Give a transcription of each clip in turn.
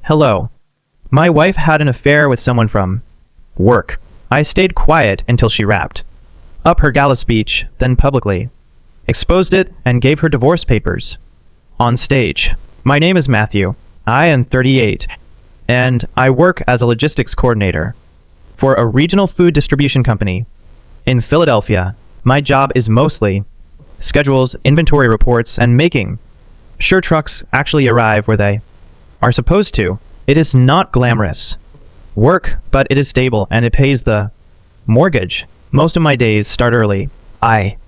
Hello. My wife had an affair with someone from work. I stayed quiet until she wrapped up her gala speech, then publicly exposed it and gave her divorce papers on stage. My name is Matthew. I am 38, and I work as a logistics coordinator for a regional food distribution company in Philadelphia. My job is mostly schedules, inventory reports, and making sure trucks actually arrive where they are supposed to. It is not glamorous work, but it is stable and it pays the mortgage. Most of my days start early. I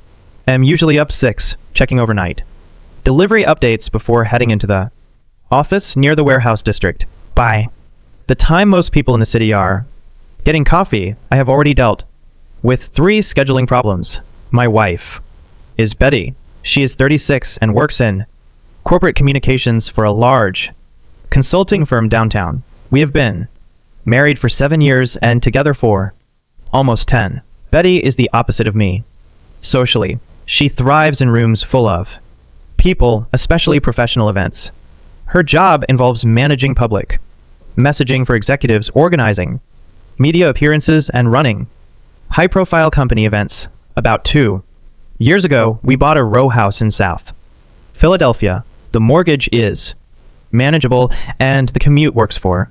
am usually up 6, checking overnight delivery updates before heading into the office near the warehouse district. By the time most people in the city are getting coffee, I have already dealt with 3 scheduling problems. My wife is Betty. She is 36 and works in corporate communications for a large consulting firm downtown. We have been married for 7 years and together for almost 10. Betty is the opposite of me. Socially, she thrives in rooms full of people, especially professional events. Her job involves managing public messaging for executives, organizing media appearances, and running high-profile company events. About 2 years ago, we bought a row house in South Philadelphia. The mortgage is manageable and the commute works for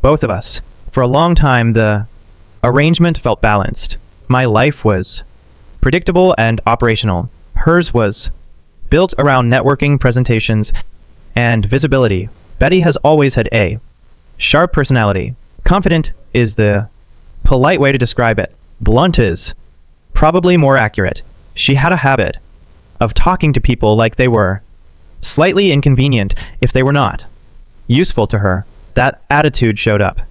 both of us. For a long time, the arrangement felt balanced. My life was predictable and operational. Hers was built around networking, presentations, and visibility. Betty has always had a sharp personality. Confident is the polite way to describe it. Blunt is probably more accurate. She had a habit of talking to people like they were slightly inconvenient if they were not useful to her. That attitude showed up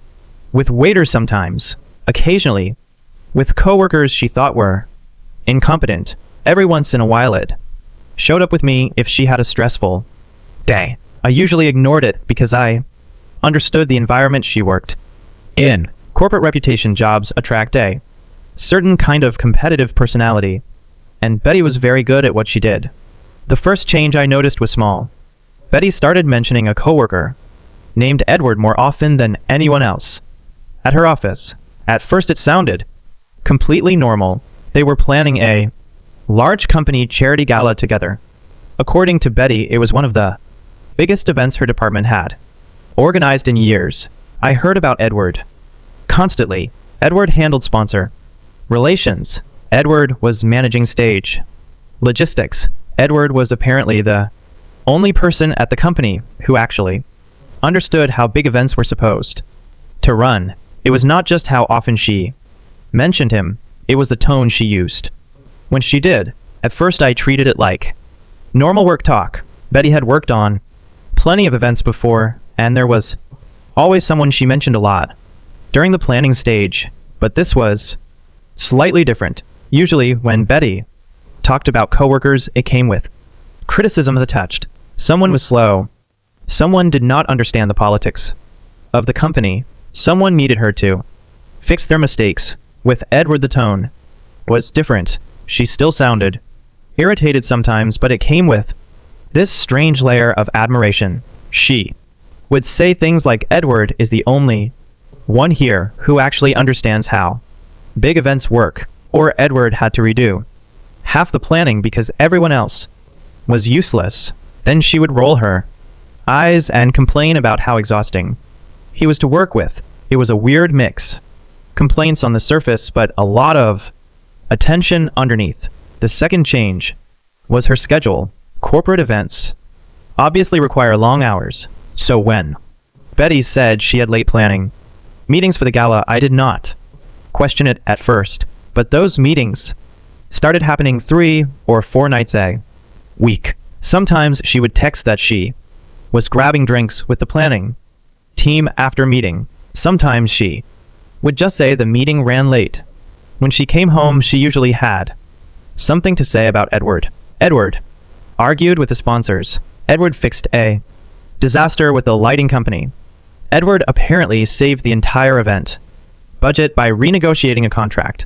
with waiters sometimes, occasionally with coworkers she thought were incompetent. Every once in a while it showed up with me if she had a stressful day. I usually ignored it because I understood the environment she worked in. Corporate reputation jobs attract a certain kind of competitive personality, and Betty was very good at what she did. The first change I noticed was small. Betty started mentioning a coworker named Edward more often than anyone else at her office. At first it sounded completely normal. They were planning a large company charity gala together. According to Betty, it was one of the biggest events her department had organized in years. I heard about Edward constantly. Edward handled sponsor relations. Edward was managing stage logistics. Edward was apparently the only person at the company who actually understood how big events were supposed to run. It was not just how often she mentioned him, it was the tone she used when she did. At first I treated it like normal work talk. Betty had worked on plenty of events before, and there was always someone she mentioned a lot during the planning stage, but this was slightly different. Usually when Betty talked about coworkers, it came with criticism attached. Someone was slow. Someone did not understand the politics of the company. Someone needed her to fix their mistakes. With Edward, the tone was different. She still sounded irritated sometimes, but it came with this strange layer of admiration. She would say things like, "Edward is the only one here who actually understands how big events work," or Edward had to redo half the planning because everyone else was useless. Then she would roll her eyes and complain about how exhausting he was to work with. It was a weird mix. Complaints on the surface, but a lot of attention underneath. The second change was her schedule. Corporate events obviously require long hours. So when Betty said she had late planning meetings for the gala, I did not question it at first, but those meetings started happening 3 or 4 nights a week. Sometimes she would text that she was grabbing drinks with the planning team after meeting. Sometimes she would just say the meeting ran late. When she came home, she usually had something to say about Edward. Edward argued with the sponsors. Edward fixed a disaster with the lighting company. Edward apparently saved the entire event budget by renegotiating a contract.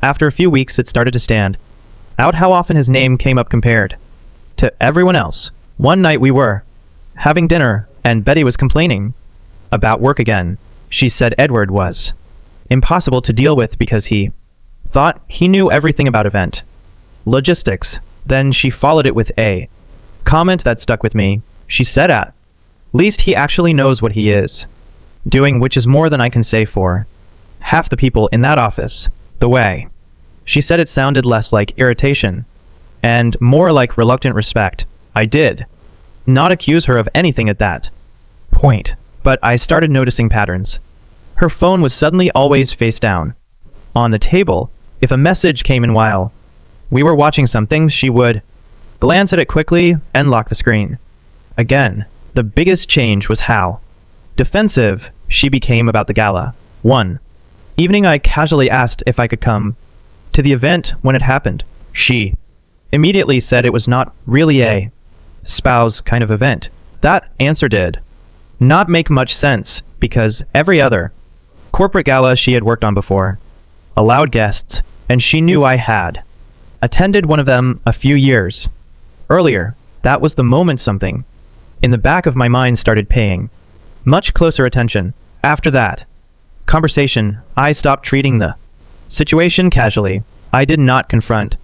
After a few weeks, it started to stand out how often his name came up compared to everyone else. One night we were having dinner, and Betty was complaining about work again. She said Edward was impossible to deal with because he thought he knew everything about event logistics. Then she followed it with a comment that stuck with me. She said at least he actually knows what he is doing, which is more than I can say for half the people in that office. The way she said it sounded less like irritation and more like reluctant respect. I did not accuse her of anything at that point, but I started noticing patterns. Her phone was suddenly always face down on the table. If a message came in while we were watching something, she would glance at it quickly and lock the screen. Again, the biggest change was how defensive she became about the gala. One evening I casually asked if I could come to the event when it happened. She immediately said it was not really a spouse kind of event. That answer did not make much sense because every other corporate gala she had worked on before allowed guests, and she knew I had attended one of them a few years earlier. That was the moment something in the back of my mind started paying much closer attention. After that conversation, I stopped treating the situation casually. I did not confront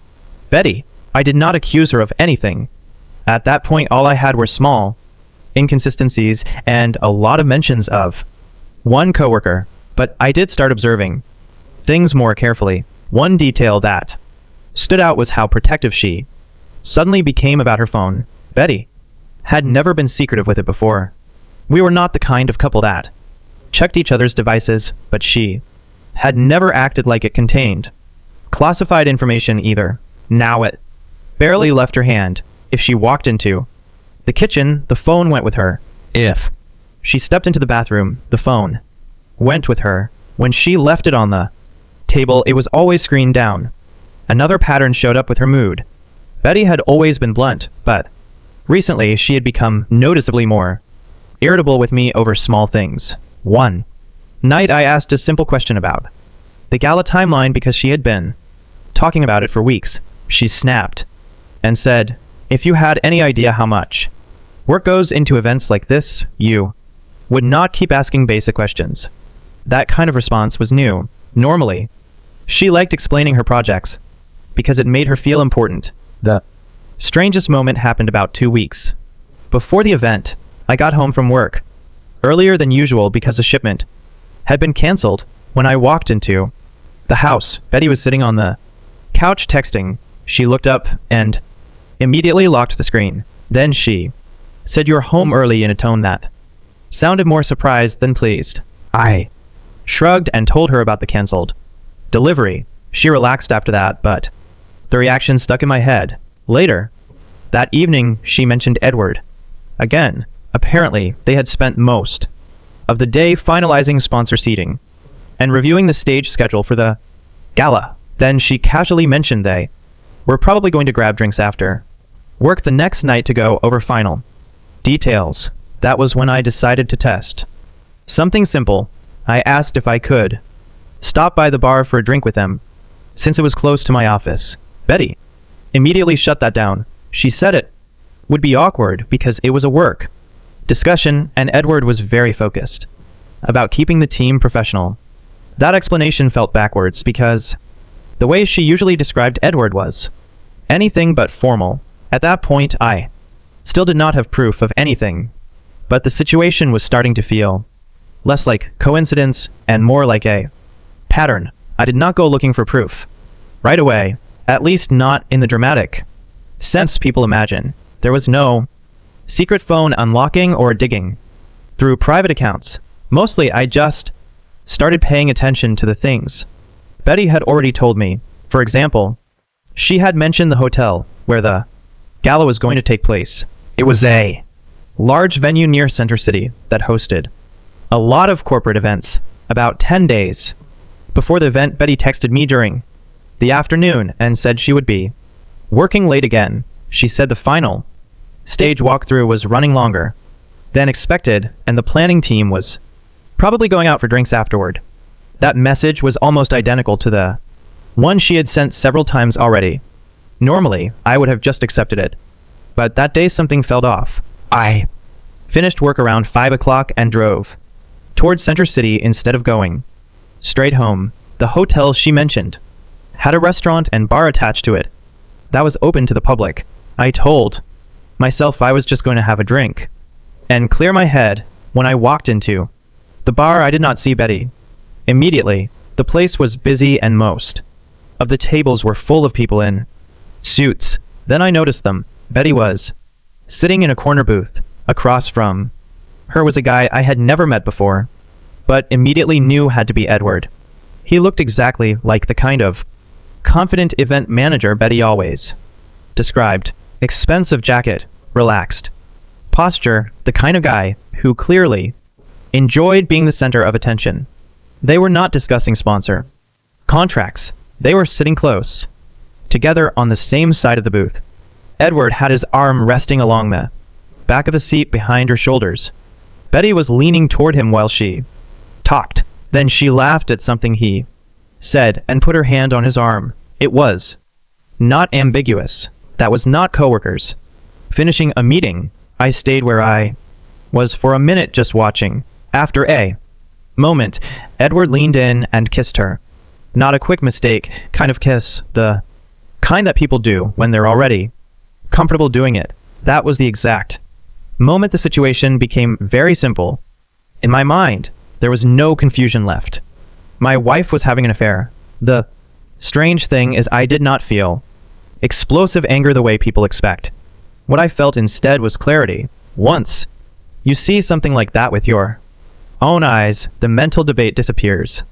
Betty. I did not accuse her of anything. At that point, all I had were small inconsistencies and a lot of mentions of one coworker, but I did start observing things more carefully. One detail that stood out was how protective she suddenly became about her phone. Betty had never been secretive with it before. We were not the kind of couple that checked each other's devices, but she had never acted like it contained classified information either. Now it barely left her hand. If she walked into the kitchen, the phone went with her. If she stepped into the bathroom, the phone went with her. When she left it on the table, it was always screened down. Another pattern showed up with her mood. Betty had always been blunt, but recently she had become noticeably more irritable with me over small things. One night I asked a simple question about the gala timeline because she had been talking about it for weeks. She snapped and said, "If you had any idea how much work goes into events like this, you would not keep asking basic questions." That kind of response was new. Normally, she liked explaining her projects because it made her feel important. The strangest moment happened about 2 weeks before the event. I got home from work earlier than usual because a shipment had been canceled. When I walked into the house, Betty was sitting on the couch texting. She looked up and immediately locked the screen. Then she said, "You're home early," in a tone that sounded more surprised than pleased. I shrugged and told her about the canceled delivery. She relaxed after that, but the reaction stuck in my head. Later that evening, she mentioned Edward again. Apparently, they had spent most of the day finalizing sponsor seating and reviewing the stage schedule for the gala. Then she casually mentioned they were probably going to grab drinks after work the next night to go over final details. That was when I decided to test something simple. I asked if I could stop by the bar for a drink with them, since it was close to my office. Betty immediately shut that down. She said it would be awkward because it was a work discussion and Edward was very focused about keeping the team professional. That explanation felt backwards because the way she usually described Edward was anything but formal. At that point, I still did not have proof of anything, but the situation was starting to feel less like coincidence and more like a pattern. I did not go looking for proof right away, at least not in the dramatic sense people imagine. There was no secret phone unlocking or digging through private accounts. Mostly, I just started paying attention to the things Betty had already told me. For example, she had mentioned the hotel where the gala was going to take place. It was a large venue near Center City that hosted a lot of corporate events. About 10 days before the event, Betty texted me during the afternoon and said she would be working late again. She said the final stage walkthrough was running longer than expected and the planning team was probably going out for drinks afterward. That message was almost identical to the one she had sent several times already. Normally, I would have just accepted it, but that day something felt off. I finished work around 5 o'clock and drove towards Center City instead of going straight home. The hotel she mentioned had a restaurant and bar attached to it that was open to the public. I told myself I was just going to have a drink and clear my head. When I walked into the bar, I did not see Betty. Immediately, the place was busy and most of the tables were full of people in suits. Then I noticed them. Betty was sitting in a corner booth. Across from her was a guy I had never met before, but immediately knew had to be Edward. He looked exactly like the kind of confident event manager Betty always described. Expensive jacket, relaxed posture, the kind of guy who clearly enjoyed being the center of attention. They were not discussing sponsor contracts. They were sitting close together on the same side of the booth. Edward had his arm resting along the back of a seat behind her shoulders. Betty was leaning toward him while she talked. Then she laughed at something he said and put her hand on his arm. It was not ambiguous. That was not coworkers. Finishing a meeting, I stayed where I was for a minute just watching. After a moment, Edward leaned in and kissed her. Not a quick mistake kind of kiss, the kind that people do when they're already comfortable doing it. That was the exact moment the situation became very simple. In my mind, there was no confusion left. My wife was having an affair. The strange thing is I did not feel explosive anger the way people expect. What I felt instead was clarity. Once you see something like that with your own eyes, the mental debate disappears.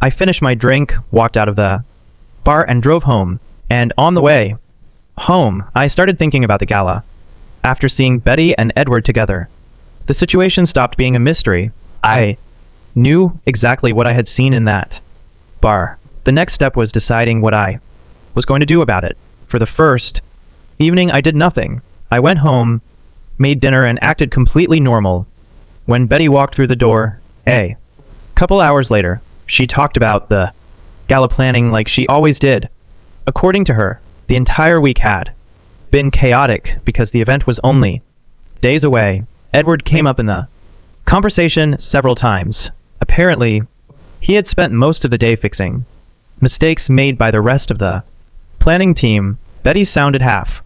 I finished my drink, walked out of the bar and drove home. And on the way home, I started thinking about the gala. After seeing Betty and Edward together, the situation stopped being a mystery. I knew exactly what I had seen in that bar. The next step was deciding what I was going to do about it. For the first evening, I did nothing. I went home, made dinner, and acted completely normal. When Betty walked through the door, a couple hours later, she talked about the gala planning like she always did. According to her, the entire week had been chaotic because the event was only days away. Edward came up in the conversation several times. Apparently, he had spent most of the day fixing mistakes made by the rest of the planning team. Betty sounded half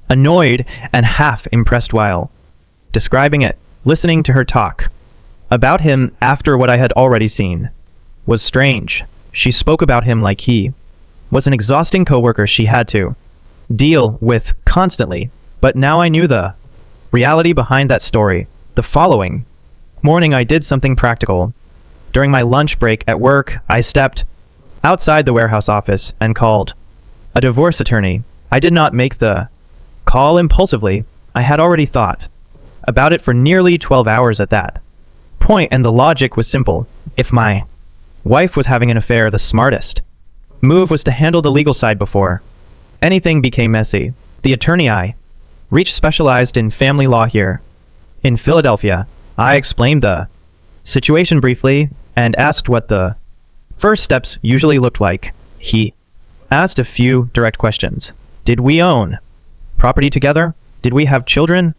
annoyed and half impressed while describing it. Listening to her talk about him after what I had already seen was strange. She spoke about him like he was an exhausting coworker she had to deal with constantly. But now I knew the reality behind that story. The following morning, I did something practical. During my lunch break at work, I stepped outside the warehouse office and called a divorce attorney. I did not make the call impulsively. I had already thought about it for nearly 12 hours at that point, and the logic was simple. If my wife was having an affair, the smartest move was to handle the legal side before anything became messy. The attorney I reached specialized in family law here in Philadelphia. I explained the situation briefly and asked what the first steps usually looked like. He asked a few direct questions. Did we own property together? Did we have children?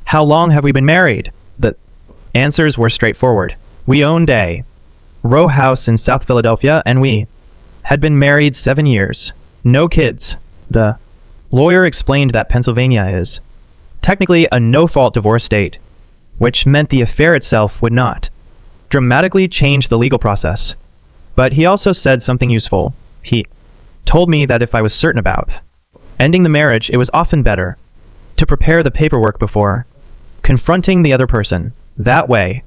How long have we been married? The answers were straightforward. We owned a row house in South Philadelphia, and we had been married 7 years. No kids. The lawyer explained that Pennsylvania is technically a no-fault divorce state, which meant the affair itself would not dramatically change the legal process. But he also said something useful. He told me that if I was certain about ending the marriage, it was often better to prepare the paperwork before confronting the other person. That way,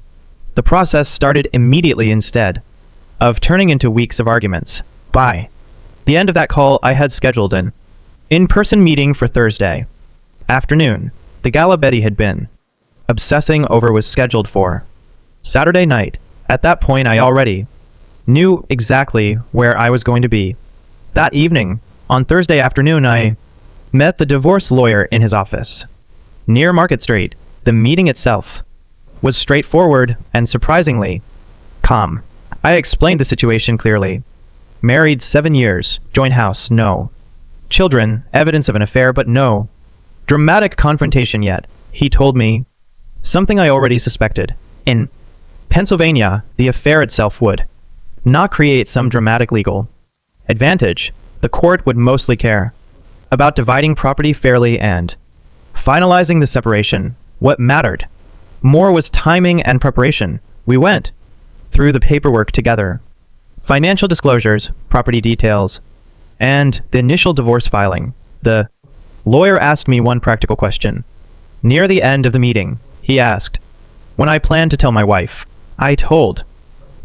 the process started immediately instead of turning into weeks of arguments. By the end of that call, I had scheduled an in-person meeting for Thursday afternoon. The gala Betty had been obsessing over was scheduled for Saturday night. At that point, I already knew exactly where I was going to be. That evening, on Thursday afternoon, I met the divorce lawyer in his office near Market Street. The meeting itself was straightforward and surprisingly calm. I explained the situation clearly. Married 7 years, joint house, no children, evidence of an affair, but no dramatic confrontation yet. He told me something I already suspected. In Pennsylvania, the affair itself would not create some dramatic legal advantage. The court would mostly care about dividing property fairly and finalizing the separation. What mattered more was timing and preparation. We went through the paperwork together. Financial disclosures, property details, and the initial divorce filing. The lawyer asked me one practical question. Near the end of the meeting, he asked when I planned to tell my wife. I told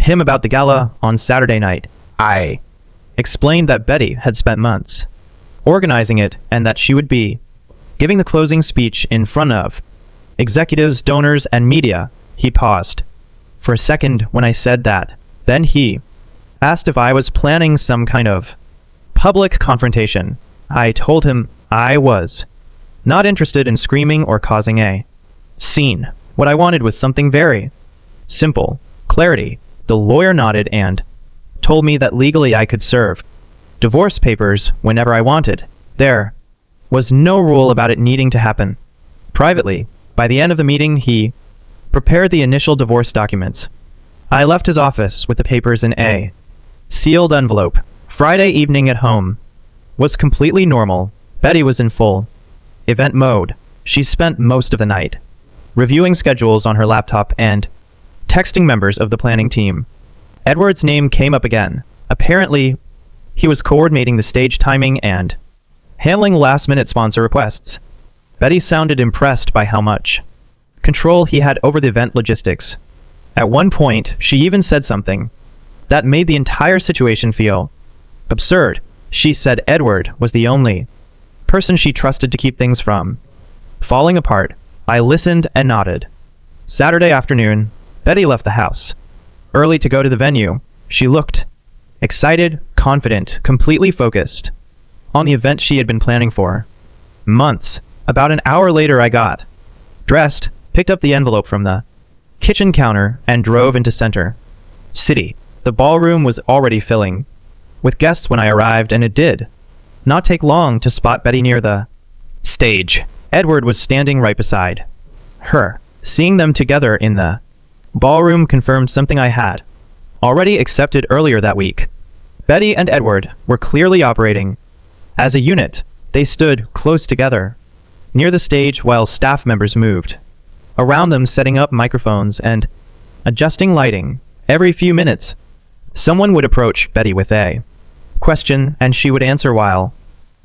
him about the gala on Saturday night. I explained that Betty had spent months organizing it and that she would be giving the closing speech in front of executives, donors, and media. He paused for a second when I said that. Then he asked if I was planning some kind of public confrontation. I told him I was not interested in screaming or causing a scene. What I wanted was something very simple. Clarity. The lawyer nodded and told me that legally I could serve divorce papers whenever I wanted. There was no rule about it needing to happen privately. By the end of the meeting, he prepared the initial divorce documents. I left his office with the papers in a sealed envelope. Friday evening at home was completely normal. Betty was in full event mode. She spent most of the night reviewing schedules on her laptop and texting members of the planning team. Edward's name came up again. Apparently, he was coordinating the stage timing and handling last-minute sponsor requests. Betty sounded impressed by how much control he had over the event logistics. At one point, she even said something that made the entire situation feel absurd. She said Edward was the only person she trusted to keep things from falling apart. I listened and nodded. Saturday afternoon, Betty left the house early to go to the venue. She looked excited, confident, completely focused on the event she had been planning for months. About an hour later, I got dressed, picked up the envelope from the kitchen counter, and drove into Center City. The ballroom was already filling with guests when I arrived, and it did not take long to spot Betty near the stage. Edward was standing right beside her. Seeing them together in the ballroom confirmed something I had already accepted earlier that week. Betty and Edward were clearly operating as a unit. They stood close together near the stage while staff members moved around them, setting up microphones and adjusting lighting. Every few minutes, someone would approach Betty with a question, and she would answer while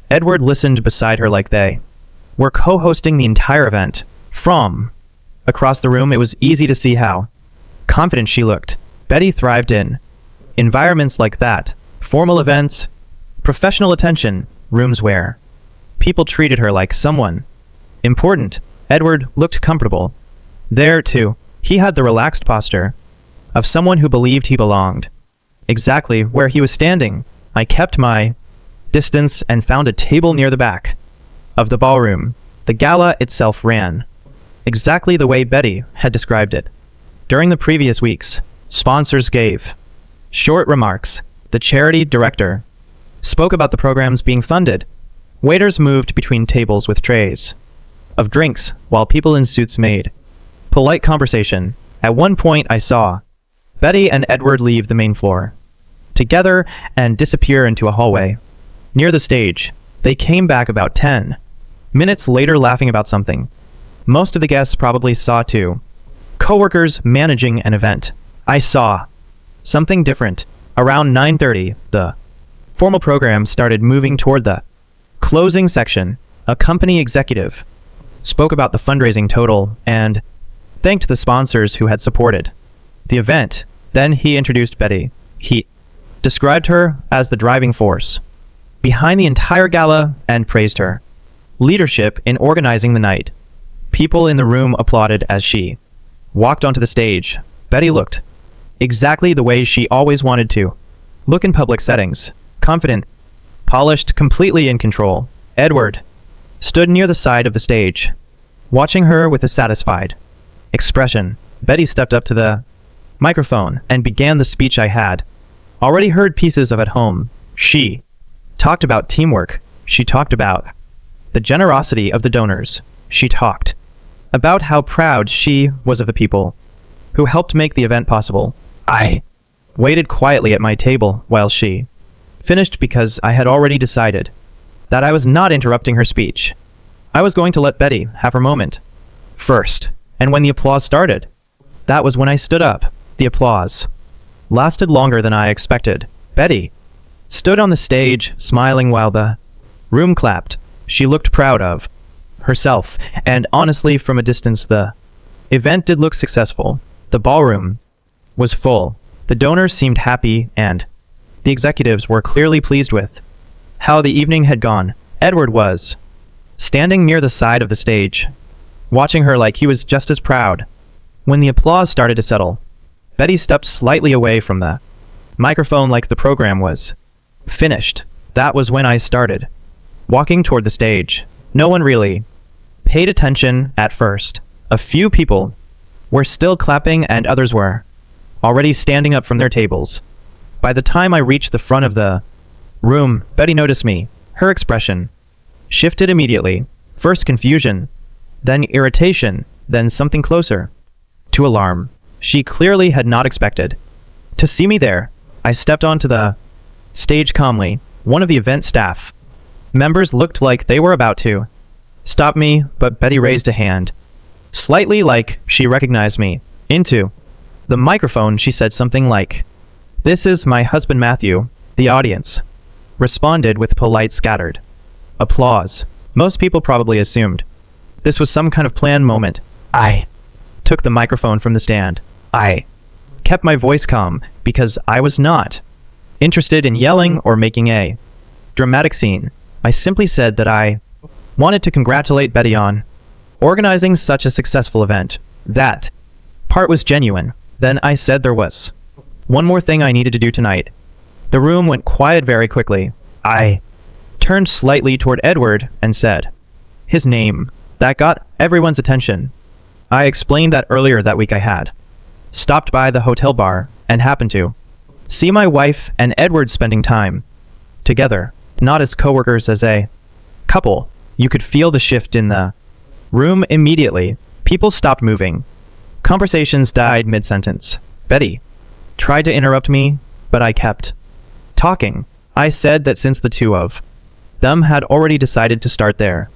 Edward listened beside her like they were co-hosting the entire event. From across the room, it was easy to see how confident she looked. Betty thrived in environments like that. Formal events, professional attention, rooms where people treated her like someone important. Edward looked comfortable there too. He had the relaxed posture of someone who believed he belonged exactly where he was standing. I kept my distance and found a table near the back of the ballroom. The gala itself ran exactly the way Betty had described it. During the previous weeks, sponsors gave short remarks. The charity director spoke about the programs being funded. Waiters moved between tables with trays of drinks while people in suits made polite conversation. At one point, I saw Betty and Edward leave the main floor together and disappear into a hallway near the stage. They came back about 10 minutes later laughing about something most of the guests probably saw too. Coworkers managing an event. I saw something different. Around 9:30, the formal program started moving toward the closing section. A company executive spoke about the fundraising total and thanked the sponsors who had supported the event. Then he introduced Betty. He described her as the driving force behind the entire gala and praised her leadership in organizing the night. People in the room applauded as she walked onto the stage. Betty looked exactly the way she always wanted to look in public settings. Confident, polished, completely in control. Edward stood near the side of the stage, watching her with a satisfied expression. Betty stepped up to the microphone and began the speech I had already heard pieces of at home. She talked about teamwork. She talked about the generosity of the donors. She talked about how proud she was of the people who helped make the event possible. I waited quietly at my table while she finished because I had already decided that I was not interrupting her speech. I was going to let Betty have her moment first, and when the applause started, that was when I stood up. The applause lasted longer than I expected. Betty stood on the stage, smiling while the room clapped. She looked proud of herself, and honestly, from a distance, the event did look successful. The ballroom was full. The donors seemed happy, and the executives were clearly pleased with how the evening had gone. Edward was standing near the side of the stage, watching her like he was just as proud. When the applause started to settle, Betty stepped slightly away from the microphone like the program was finished. That was when I started walking toward the stage. No one really paid attention at first. A few people were still clapping and others were already standing up from their tables. By the time I reached the front of the room, Betty noticed me. Her expression shifted immediately. First confusion, then irritation, then something closer to alarm. She clearly had not expected to see me there. I stepped onto the stage calmly. One of the event staff members looked like they were about to stop me, but Betty raised a hand, slightly like she recognized me. Into the microphone, she said something like, "This is my husband Matthew." The audience responded with polite scattered applause. Most people probably assumed this was some kind of planned moment. I took the microphone from the stand. I kept my voice calm because I was not interested in yelling or making a dramatic scene. I simply said that I wanted to congratulate Betty on organizing such a successful event. That part was genuine. Then I said there was one more thing I needed to do tonight. The room went quiet very quickly. I turned slightly toward Edward and said his name. That got everyone's attention. I explained that earlier that week I had stopped by the hotel bar and happened to see my wife and Edward spending time together, not as coworkers, as a couple. You could feel the shift in the room immediately. People stopped moving. Conversations died mid-sentence. Betty tried to interrupt me, but I kept talking. I said that since the two of them had already decided to start their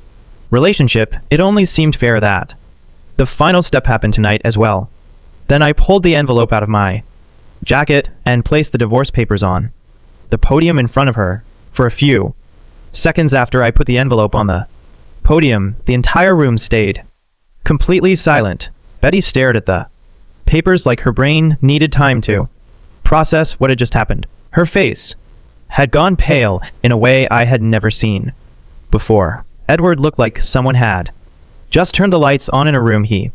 relationship, it only seemed fair that the final step happened tonight as well. Then I pulled the envelope out of my jacket and placed the divorce papers on the podium in front of her. For a few seconds after I put the envelope on the podium, the entire room stayed completely silent. Betty stared at the papers like her brain needed time to process what had just happened. Her face had gone pale in a way I had never seen before. Edward looked like someone had just turned the lights on in a room he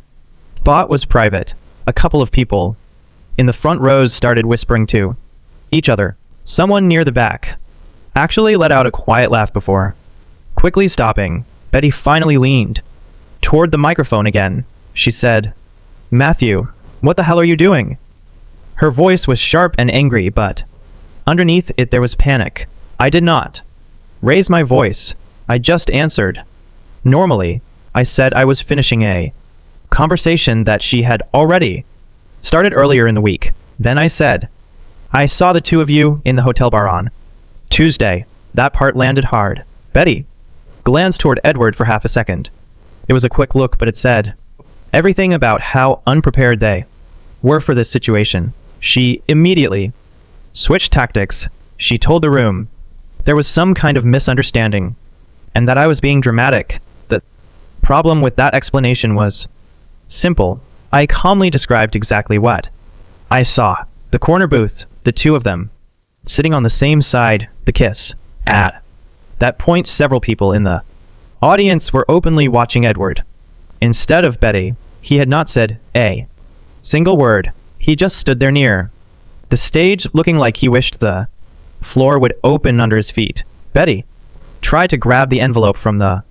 thought was private. A couple of people in the front rows started whispering to each other. Someone near the back actually let out a quiet laugh before quickly stopping. Betty finally leaned toward the microphone again. She said, "Matthew, what the hell are you doing?" Her voice was sharp and angry, but underneath it there was panic. I did not raise my voice. I just answered normally. I said I was finishing a conversation that she had already started earlier in the week. Then I said, "I saw the two of you in the hotel bar on Tuesday." That part landed hard. Betty glanced toward Edward for half a second. It was a quick look, but it said everything about how unprepared they were for this situation. She immediately switched tactics. She told the room there was some kind of misunderstanding and that I was being dramatic. The problem with that explanation was simple. I calmly described exactly what I saw. The corner booth, the two of them sitting on the same side, the kiss. At that point, several people in the audience were openly watching Edward. Instead of Betty, he had not said a single word. He just stood there near the stage, looking like he wished the floor would open under his feet. Betty tried to grab the envelope from the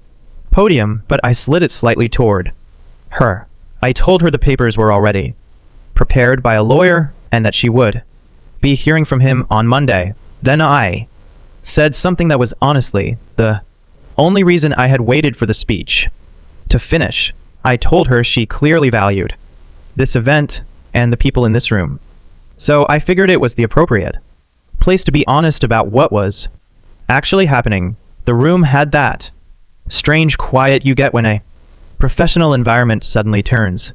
podium, but I slid it slightly toward her. I told her the papers were already prepared by a lawyer and that she would be hearing from him on Monday. Then I said something that was honestly the only reason I had waited for the speech to finish. I told her she clearly valued this event and the people in this room. So I figured it was the appropriate place to be honest about what was actually happening. The room had that strange quiet you get when a professional environment suddenly turns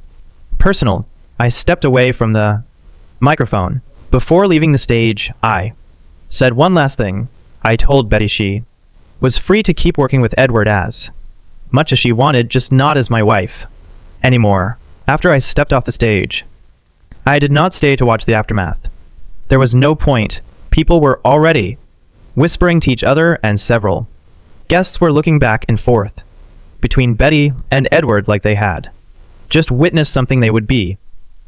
personal. I stepped away from the microphone. Before leaving the stage, I said one last thing. I told Betty she was free to keep working with Edward as much as she wanted, just not as my wife anymore. After I stepped off the stage, I did not stay to watch the aftermath. There was no point. People were already whispering to each other, and several guests were looking back and forth between Betty and Edward like they had just witnessed something they would be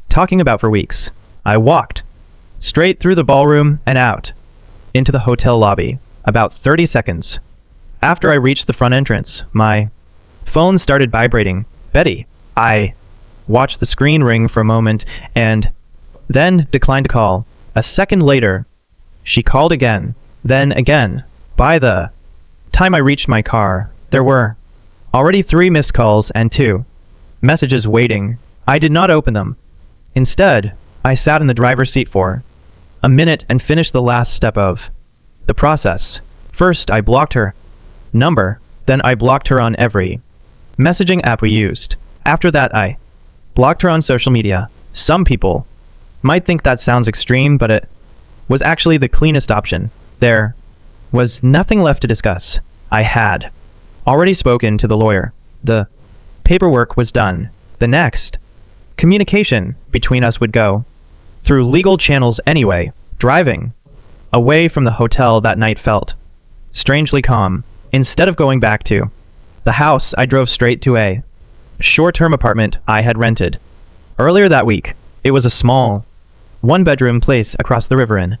talking about for weeks. I walked straight through the ballroom and out into the hotel lobby. About 30 seconds after I reached the front entrance, my phone started vibrating. Betty. I watched the screen ring for a moment and then declined to call. A second later, she called again, then again. By the time I reached my car, there were already 3 missed calls and 2 messages waiting. I did not open them. Instead, I sat in the driver's seat for a minute and finished the last step of the process. First, I blocked her number, then I blocked her on every messaging app we used. After that, I blocked her on social media. Some people might think that sounds extreme, but it was actually the cleanest option. There was nothing left to discuss. I had already spoken to the lawyer. The paperwork was done. The next communication between us would go through legal channels anyway. Driving away from the hotel that night felt strangely calm. Instead of going back to the house, I drove straight to a short-term apartment I had rented earlier that week. It was a small, one-bedroom place across the river in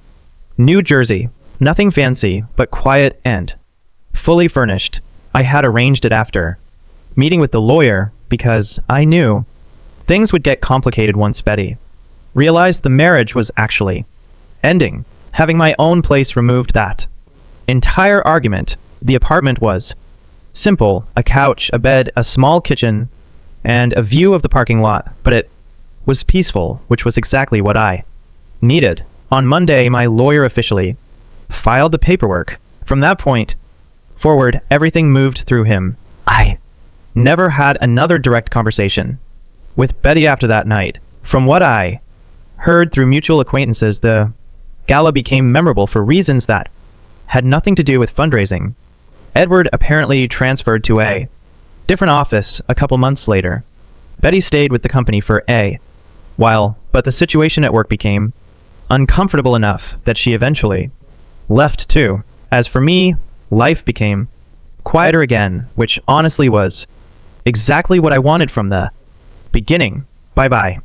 New Jersey. Nothing fancy, but quiet and fully furnished. I had arranged it after meeting with the lawyer because I knew things would get complicated once Betty realized the marriage was actually ending. Having my own place removed that entire argument. The apartment was simple: a couch, a bed, a small kitchen, and a view of the parking lot, but it was peaceful, which was exactly what I needed. On Monday, my lawyer officially filed the paperwork. From that point forward, everything moved through him. I never had another direct conversation with Betty after that night. From what I heard through mutual acquaintances, the gala became memorable for reasons that had nothing to do with fundraising. Edward apparently transferred to a different office a couple months later. Betty stayed with the company for a while, but the situation at work became uncomfortable enough that she eventually left too. As for me, life became quieter again, which honestly was exactly what I wanted from the beginning. Bye-bye.